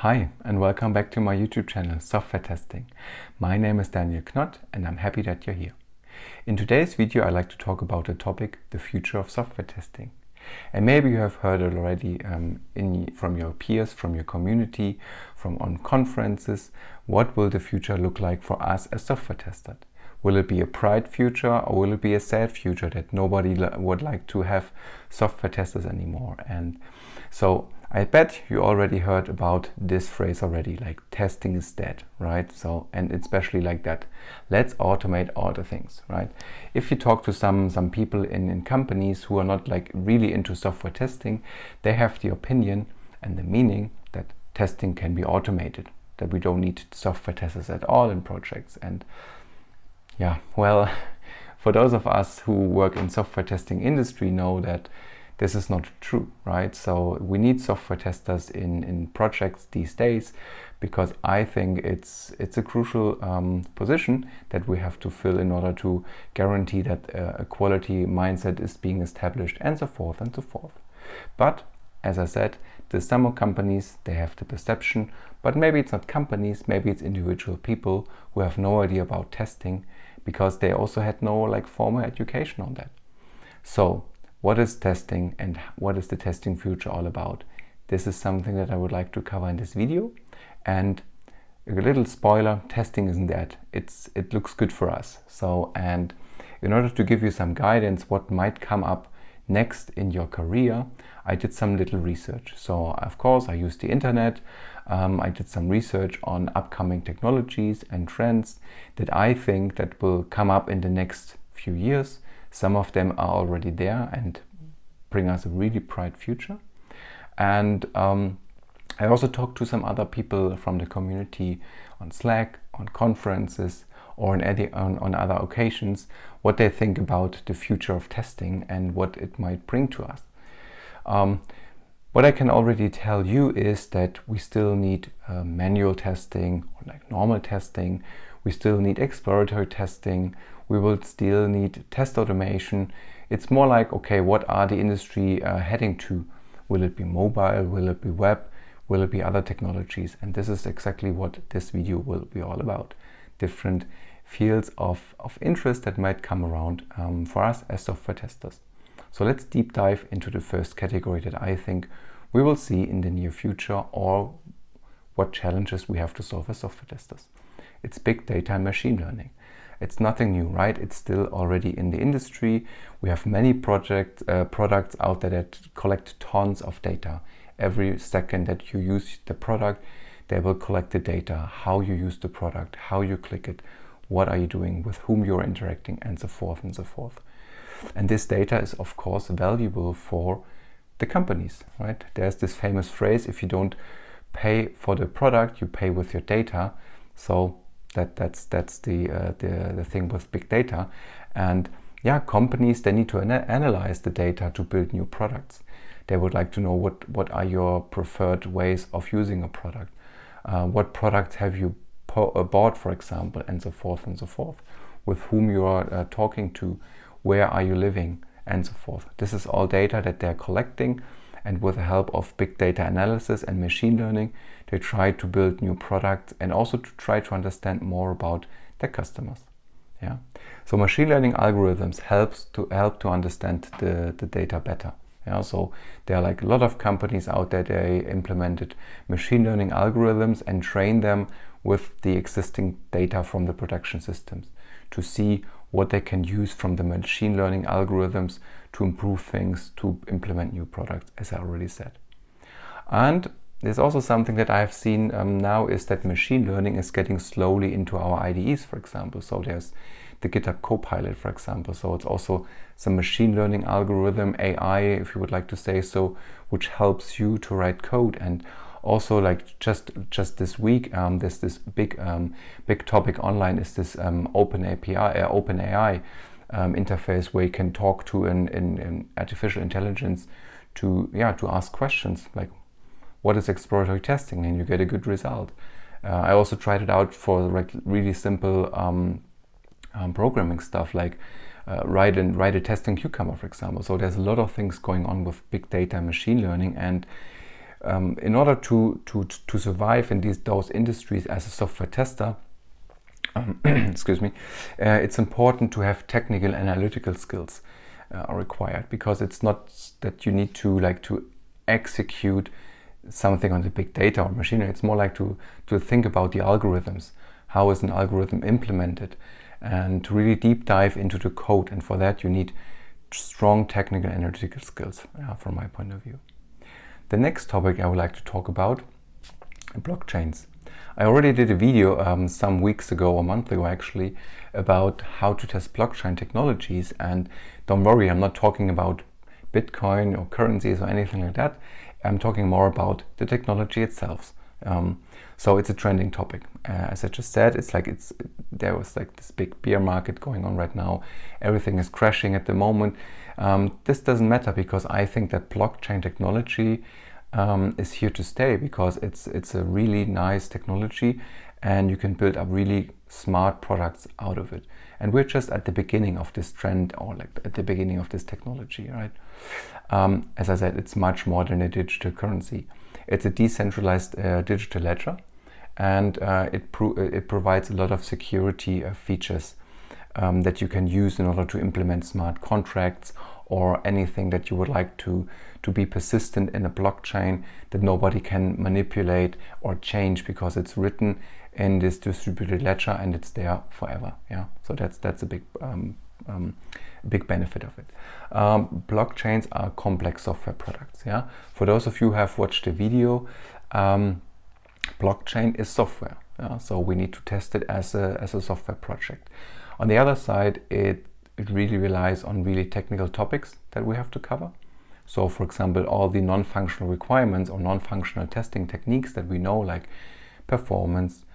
Hi and welcome back to my YouTube channel Software Testing. My name is Knott and I'm happy that you're here. In today's video I'd like to talk about the topic, the future of software testing. And maybe you have heard it already from your peers, from your community, on conferences. What will the future look like for us as software testers? Will it be a bright future or will it be a sad future that nobody would like to have software testers anymore? And so I bet you already heard about this phrase already, like testing is dead, right? So, and especially like that, let's automate all the things, right? If you talk to some people in companies who are not like really into software testing, they have the opinion and the meaning that testing can be automated, that we don't need software testers at all in projects. And yeah, well, for those of us who work in software testing industry know that this is not true, right? So we need software testers in projects these days because I think it's a crucial position that we have to fill in order to guarantee that a quality mindset is being established and so forth and so forth. But as I said, the some companies, they have the perception, but maybe it's not companies, maybe it's individual people who have no idea about testing because they also had no like formal education on that. So what is testing and what is the testing future all about? This is something that I would like to cover in this video. And a little spoiler, testing isn't dead. It looks good for us. So, and in order to give you some guidance what might come up next in your career, I did some little research. So of course I used the internet. I did some research on upcoming technologies and trends that I think that will come up in the next few years. Some of them are already there and bring us a really bright future. And I also talked to some other people from the community on Slack, on conferences, or on other occasions, what they think about the future of testing and what it might bring to us. What I can already tell you is that we still need manual testing or like normal testing. We still need exploratory testing. We will still need test automation. It's more like, okay, what are the industry heading to? Will it be mobile? Will it be web? Will it be other technologies? And this is exactly what this video will be all about. Different fields of interest that might come around for us as software testers. So let's deep dive into the first category that I think we will see in the near future, or what challenges we have to solve as software testers. It's big data and machine learning. It's nothing new, right? It's still already in the industry. We have many products out there that collect tons of data. Every second that you use the product, they will collect the data, how you use the product, how you click it, what are you doing, with whom you're interacting, and so forth and so forth. And this data is of course valuable for the companies, right? There's this famous phrase, if you don't pay for the product, you pay with your data. So that's the thing with big data. And yeah, companies, they need to analyze the data to build new products. They would like to know what are your preferred ways of using a product. What products have you bought, for example, and so forth and so forth. With whom you are talking to, where are you living, and so forth. This is all data that they're collecting, and with the help of big data analysis and machine learning, they try to build new products and also to try to understand more about their customers. Yeah. So machine learning algorithms help to understand the data better. Yeah. So there are like a lot of companies out there, they implemented machine learning algorithms and train them with the existing data from the production systems to see what they can use from the machine learning algorithms to improve things, to implement new products, as I already said. And there's also something that I've seen now is that machine learning is getting slowly into our IDEs, for example. So there's the GitHub Copilot, for example. So it's also some machine learning algorithm, AI, if you would like to say so, which helps you to write code. And also, like just this week, there's this big topic online is this OpenAI interface where you can talk to an artificial intelligence to ask questions like, what is exploratory testing, and you get a good result. I also tried it out for like really simple programming stuff, like write a testing cucumber, for example. So there's a lot of things going on with big data and machine learning, and in order to survive in those industries as a software tester, excuse me, it's important to have technical analytical skills are required, because it's not that you need to execute something on the big data or machinery. It's more like to think about the algorithms. How is an algorithm implemented? And to really deep dive into the code. And for that you need strong technical analytical skills, from my point of view. The next topic I would like to talk about, blockchains. I already did a video some weeks ago, or a month ago actually, about how to test blockchain technologies. And don't worry, I'm not talking about Bitcoin or currencies or anything like that. I'm talking more about the technology itself. So it's a trending topic. As I just said, there was this big bear market going on right now. Everything is crashing at the moment. This doesn't matter, because I think that blockchain technology is here to stay, because it's a really nice technology, and you can build up really smart products out of it. And we're just at the beginning of this trend, or at the beginning of this technology, right? As I said, it's much more than a digital currency. It's a decentralized digital ledger, and it provides a lot of security features that you can use in order to implement smart contracts, or anything that you would like to be persistent in a blockchain that nobody can manipulate or change, because it's written in this distributed ledger and it's there forever. Yeah, so that's a big benefit of it. Blockchains are complex software products. Yeah, for those of you who have watched the video, blockchain is software. Yeah? So we need to test it as a software project. On the other side, it really relies on really technical topics that we have to cover. So, for example, all the non-functional requirements or non-functional testing techniques that we know, like performance,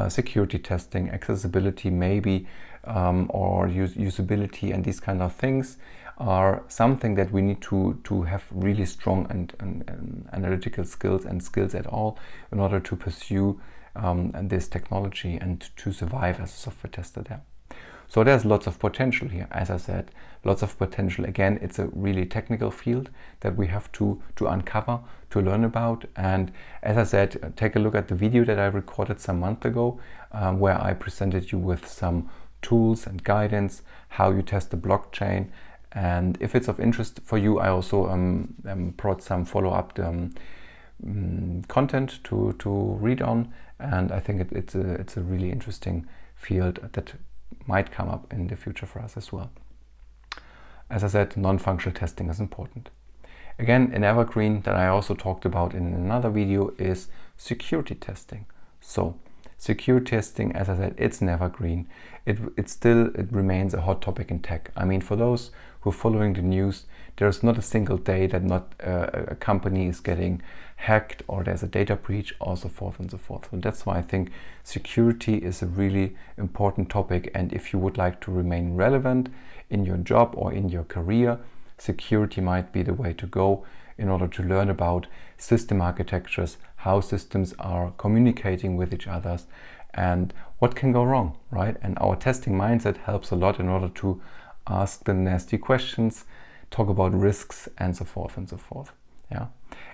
security testing, accessibility maybe, or usability, and these kind of things are something that we need to have really strong and analytical skills and skills at all in order to pursue this technology and to survive as a software tester there. So there's lots of potential here. As I said, lots of potential. Again, it's a really technical field that we have to uncover, to learn about. And as I said, take a look at the video that I recorded some month ago, where I presented you with some tools and guidance, how you test the blockchain. And if it's of interest for you, I also brought some follow-up content to read on. And I think it's a really interesting field that might come up in the future for us as well. As I said, non-functional testing is important. Again, an evergreen that I also talked about in another video is security testing. So security testing, as I said, it's an evergreen. It remains a hot topic in tech. I mean, for those who are following the news, there's not a single day that not a company is getting hacked or there's a data breach, or so forth and so forth. And that's why I think security is a really important topic. And if you would like to remain relevant in your job or in your career, security might be the way to go in order to learn about system architectures, how systems are communicating with each other, and what can go wrong, right? And our testing mindset helps a lot in order to ask the nasty questions, talk about risks, and so forth and so forth. Yeah,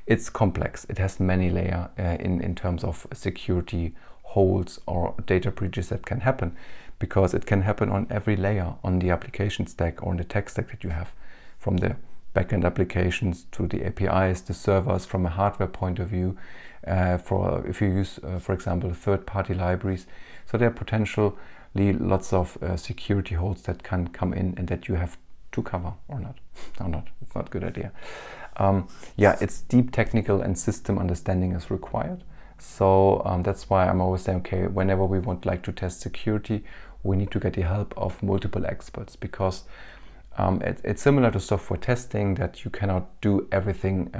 it's complex. It has many layers in terms of security holes or data breaches that can happen, because it can happen on every layer on the application stack or on the tech stack that you have, from the backend applications to the APIs, the servers, from a hardware point of view, if you use, for example, third-party libraries. So there are potentially lots of security holes that can come in and that you have to cover, or not. Or not. It's not a good idea. Yeah, it's deep technical and system understanding is required. So that's why I'm always saying, okay, whenever we want to test security, we need to get the help of multiple experts, because it's similar to software testing, that you cannot do everything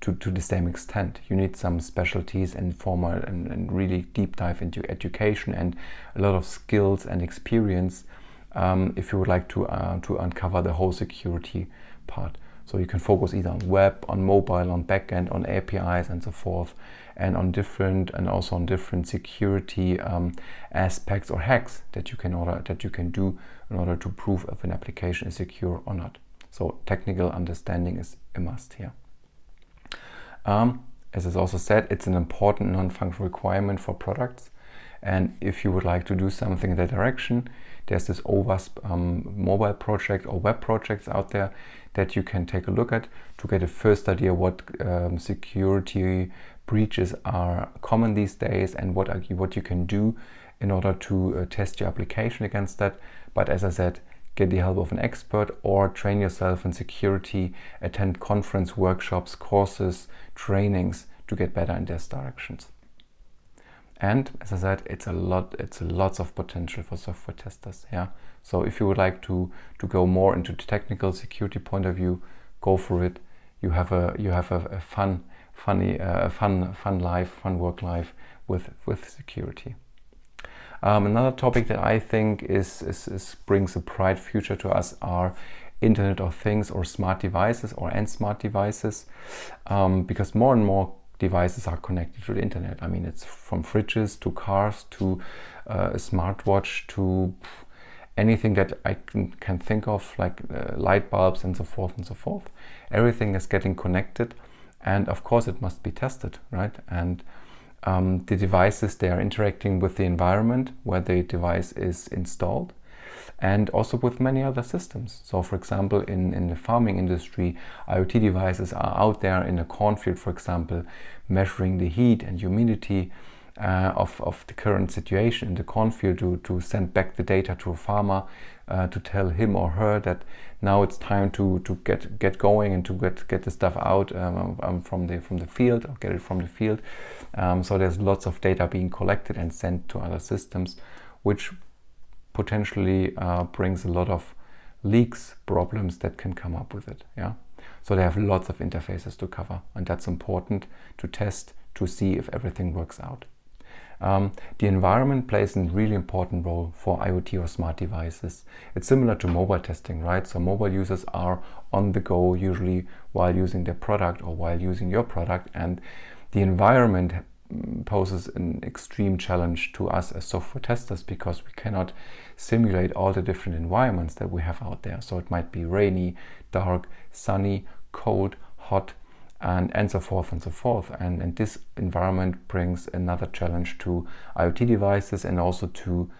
to the same extent. You need some specialties and formal and really deep dive into education and a lot of skills and experience if you would like to uncover the whole security part. So you can focus either on web, on mobile, on backend, on APIs, and so forth, and on different security aspects or hacks that you can do in order to prove if an application is secure or not. So technical understanding is a must here. as is also said, it's an important non-functional requirement for products. And if you would like to do something in that direction, there's this OWASP mobile project or web projects out there that you can take a look at to get a first idea what security breaches are common these days and what you can do in order to test your application against that. But as I said, get the help of an expert or train yourself in security, attend conference, workshops, courses, trainings to get better in these directions. And as I said, it's lots of potential for software testers. Yeah. So if you would like to go more into the technical security point of view, go for it. You have a fun work life with security. Another topic that I think brings a bright future to us are Internet of Things or smart devices and smart devices, because more and more devices are connected to the internet. I mean, it's from fridges to cars to a smartwatch to anything that I can think of, like light bulbs and so forth and so forth. Everything is getting connected, and of course it must be tested, right? And the devices, they are interacting with the environment where the device is installed, and also with many other systems. So for example, in the farming industry, IoT devices are out there in a cornfield, for example, measuring the heat and humidity of the current situation in the cornfield to send back the data to a farmer to tell him or her that now it's time to get going and to get the stuff out from the field, or get it from the field. So there's lots of data being collected and sent to other systems, which potentially brings a lot of leaks, problems that can come up with it. Yeah. So they have lots of interfaces to cover, and that's important to test to see if everything works out. The environment plays a really important role for IoT or smart devices. It's similar to mobile testing, right? So mobile users are on the go usually while using their product or while using your product, and the environment poses an extreme challenge to us as software testers because we cannot simulate all the different environments that we have out there. So it might be rainy, dark, sunny, cold, hot, and so forth and so forth. And this environment brings another challenge to IoT devices and also to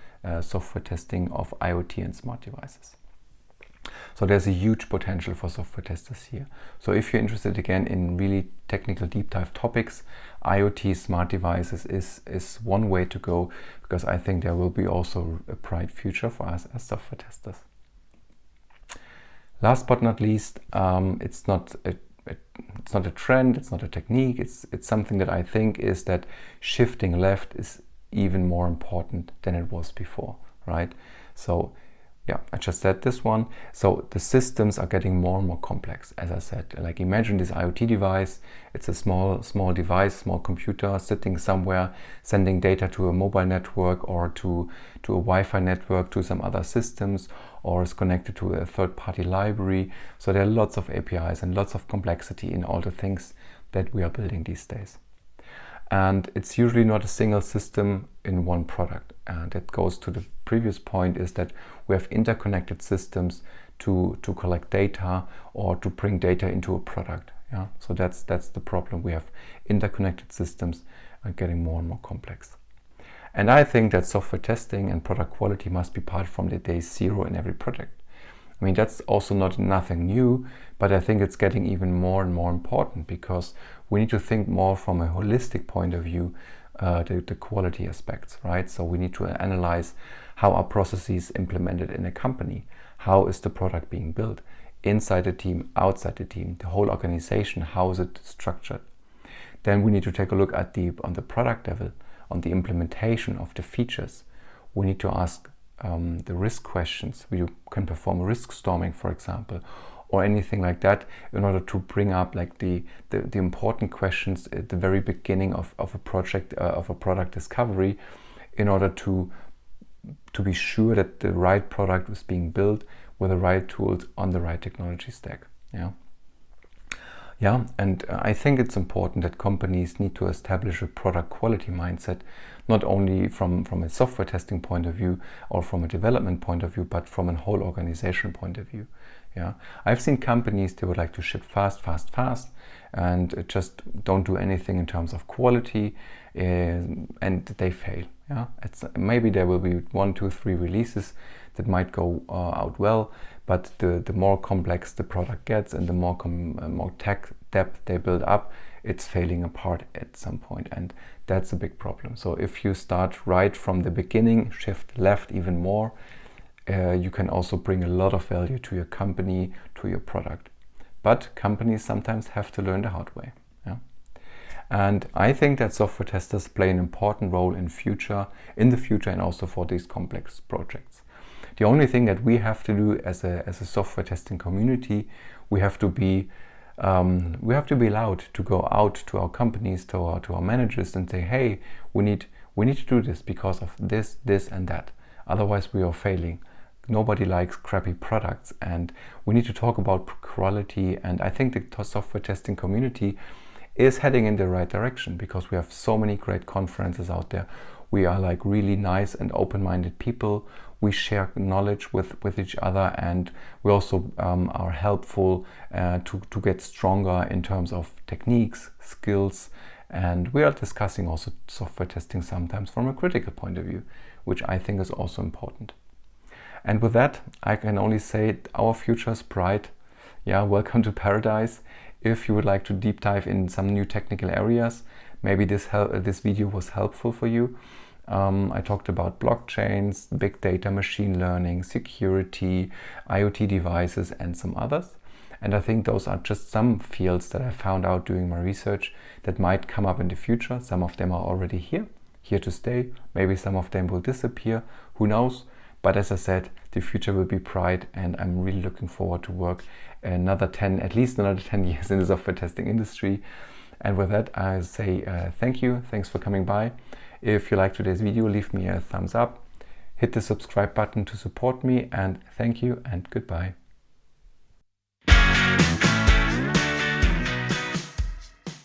software testing of IoT and smart devices. So there's a huge potential for software testers here. So if you're interested again in really technical deep dive topics, IoT smart devices is one way to go, because I think there will be also a bright future for us as software testers. Last but not least, it's not a trend, it's not a technique, it's something that I think is that shifting left is even more important than it was before, right? So yeah, I just said this one. So the systems are getting more and more complex, as I said. Like imagine this IoT device. It's a small device, small computer sitting somewhere, sending data to a mobile network or to a Wi-Fi network, to some other systems, or is connected to a third-party library. So there are lots of APIs and lots of complexity in all the things that we are building these days. And it's usually not a single system in one product. And that goes to the previous point, is that we have interconnected systems to collect data or to bring data into a product. Yeah, so that's the problem. We have interconnected systems are getting more and more complex. And I think that software testing and product quality must be part from the day zero in every project. I mean, that's also nothing new, but I think it's getting even more and more important, because we need to think more from a holistic point of view, the quality aspects, right? So we need to analyze how are processes implemented in a company, how is the product being built, inside the team, outside the team, the whole organization, how is it structured. Then we need to take a look at on the product level, on the implementation of the features. We need to ask the risk questions. We can perform risk storming, for example, or anything like that, in order to bring up like the important questions at the very beginning of a project, of a product discovery, in order to be sure that the right product is being built with the right tools on the right technology stack. Yeah. Yeah, and I think it's important that companies need to establish a product quality mindset, not only from a software testing point of view or from a development point of view, but from a whole organization point of view. Yeah, I've seen companies, they would like to ship fast, and just don't do anything in terms of quality, and they fail. Yeah, maybe there will be 1, 2, 3 releases that might go out well, but the more complex the product gets and the more tech depth they build up, it's failing apart at some point, and that's a big problem. So if you start right from the beginning, shift left even more, you can also bring a lot of value to your company, to your product. But companies sometimes have to learn the hard way. Yeah? And I think that software testers play an important role in the future and also for these complex projects. The only thing that we have to do as a software testing community, we have to be allowed to go out to our companies, to our managers, and say, hey, we need to do this because of this, and that. Otherwise, we are failing. Nobody likes crappy products, and we need to talk about quality. And I think the software testing community is heading in the right direction because we have so many great conferences out there. We are like really nice and open-minded people. We share knowledge with each other, and we also are helpful to get stronger in terms of techniques, skills, and we are discussing also software testing sometimes from a critical point of view, which I think is also important. And with that, I can only say our future is bright. Yeah, welcome to paradise. If you would like to deep dive in some new technical areas, maybe this video was helpful for you. I talked about blockchains, big data, machine learning, security, IoT devices, and some others. And I think those are just some fields that I found out doing my research that might come up in the future. Some of them are already here to stay. Maybe some of them will disappear. Who knows? But as I said, the future will be bright, and I'm really looking forward to work at least another 10 years in the software testing industry. And with that, I say thank you. Thanks for coming by. If you liked today's video, leave me a thumbs up. Hit the subscribe button to support me, and thank you and goodbye.